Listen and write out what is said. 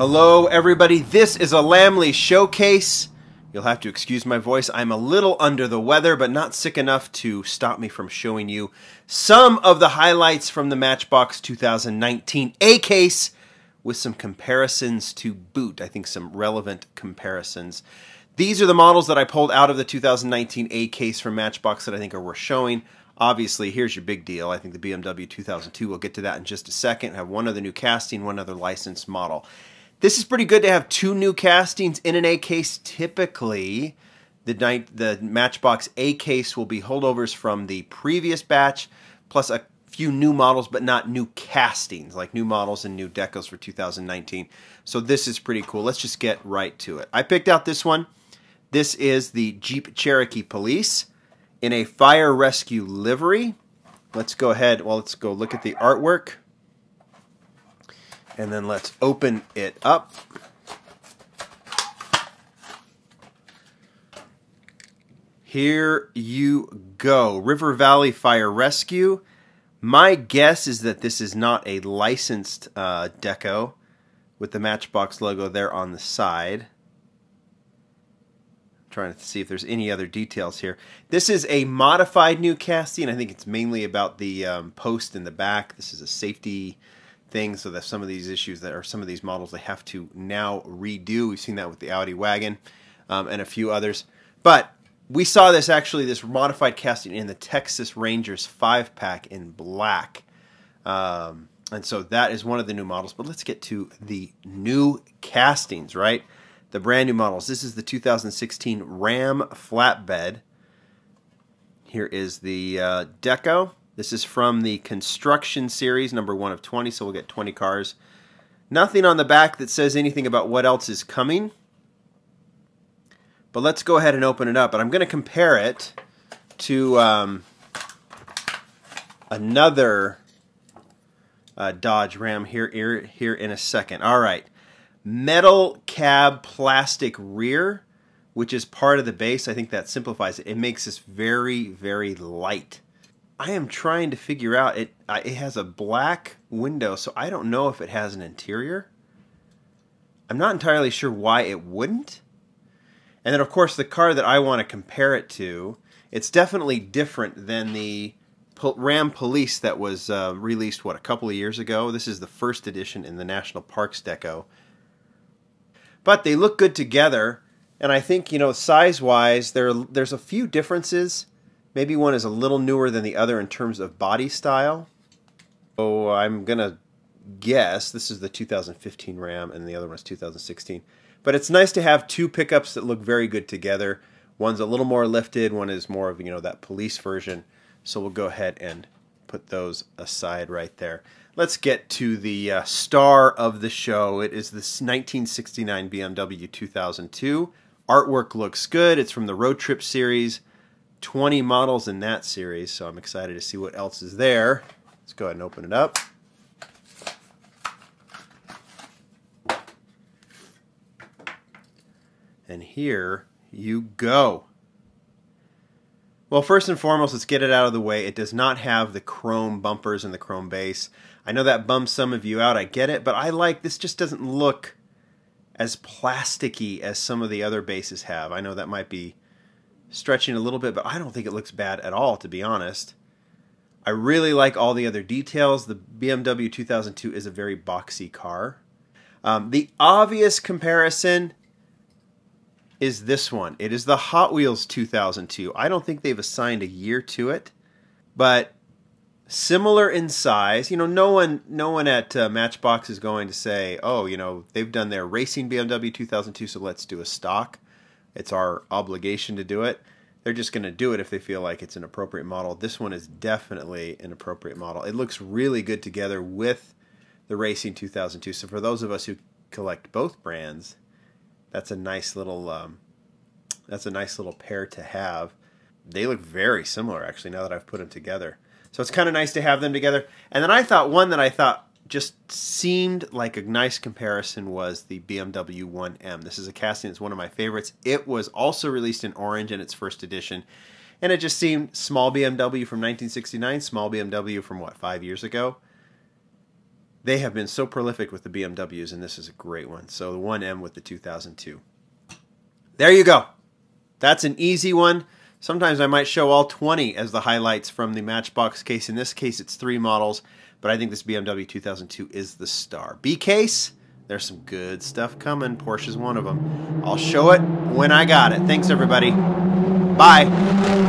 Hello everybody, this is a Lamley showcase. You'll have to excuse my voice. I'm a little under the weather, but not sick enough to stop me from showing you some of the highlights from the Matchbox 2019 A case with some comparisons to boot. I think some relevant comparisons. These are the models that I pulled out of the 2019 A case from Matchbox that I think are worth showing. Obviously, here's your big deal. I think the BMW 2002, we'll get to that in just a second. I have one other new casting, one other licensed model. This is pretty good to have two new castings in an A case. Typically, the Matchbox A case will be holdovers from the previous batch, plus a few new models, but not new castings, like new models and new decals for 2019. So this is pretty cool. Let's just get right to it. I picked out this one. This is the Jeep Cherokee Police in a fire rescue livery. Let's go ahead, well, let's go look at the artwork. And then let's open it up. Here you go. River Valley Fire Rescue. My guess is that this is not a licensed deco with the Matchbox logo there on the side. I'm trying to see if there's any other details here. This is a modified new casting. I think it's mainly about the post in the back. This is a safety thing, so that some of these issues that are some of these models they have to now redo. We've seen that with the Audi wagon and a few others. But we saw this actually, this modified casting in the Texas Rangers 5-pack in black. And so that is one of the new models. But let's get to the new castings, right? The brand new models. This is the 2016 Ram flatbed. Here is the deco. This is from the Construction Series, number 1 of 20, so we'll get 20 cars. Nothing on the back that says anything about what else is coming. But let's go ahead and open it up. And I'm going to compare it to another Dodge Ram here in a second. All right. Metal cab plastic rear, which is part of the base. I think that simplifies it. It makes this very, very light. I am trying to figure out, it has a black window, so I don't know if it has an interior. I'm not entirely sure why it wouldn't. And then, of course, the car that I want to compare it to, it's definitely different than the Ram Police that was released, what, a couple of years ago? This is the first edition in the National Parks deco. But they look good together, and I think, you know, size-wise, there's a few differences. Maybe one is a little newer than the other in terms of body style. So I'm going to guess this is the 2015 Ram and the other one is 2016. But it's nice to have two pickups that look very good together. One's a little more lifted, one is more of, you know, that police version. So we'll go ahead and put those aside right there. Let's get to the star of the show. It is this 1969 BMW 2002. Artwork looks good. It's from the Road Trip series. 20 models in that series, so I'm excited to see what else is there. Let's go ahead and open it up. And here you go. Well, first and foremost, let's get it out of the way. It does not have the chrome bumpers and the chrome base. I know that bums some of you out, I get it, but I like, this just doesn't look as plasticky as some of the other bases have. I know that might be stretching a little bit, but I don't think it looks bad at all, to be honest. I really like all the other details. The BMW 2002 is a very boxy car. The obvious comparison is this one. It is the Hot Wheels 2002. I don't think they've assigned a year to it, but similar in size. You know, no one at Matchbox is going to say, oh, you know, they've done their racing BMW 2002, so let's do a stock. It's our obligation to do it. They're just going to do it if they feel like it's an appropriate model. This one is definitely an appropriate model. It looks really good together with the Racing 2002. So for those of us who collect both brands, that's a nice little pair to have. They look very similar, actually, now that I've put them together. So it's kind of nice to have them together. And then I thought one that I thought just seemed like a nice comparison was the BMW 1M. This is a casting that's one of my favorites. It was also released in orange in its first edition. And it just seemed small BMW from 1969, small BMW from, what, 5 years ago? They have been so prolific with the BMWs, and this is a great one. So the 1M with the 2002. There you go. That's an easy one. Sometimes I might show all 20 as the highlights from the Matchbox case. In this case, it's 3 models, but I think this BMW 2002 is the star. B-case, there's some good stuff coming. Porsche's one of them. I'll show it when I got it. Thanks, everybody. Bye.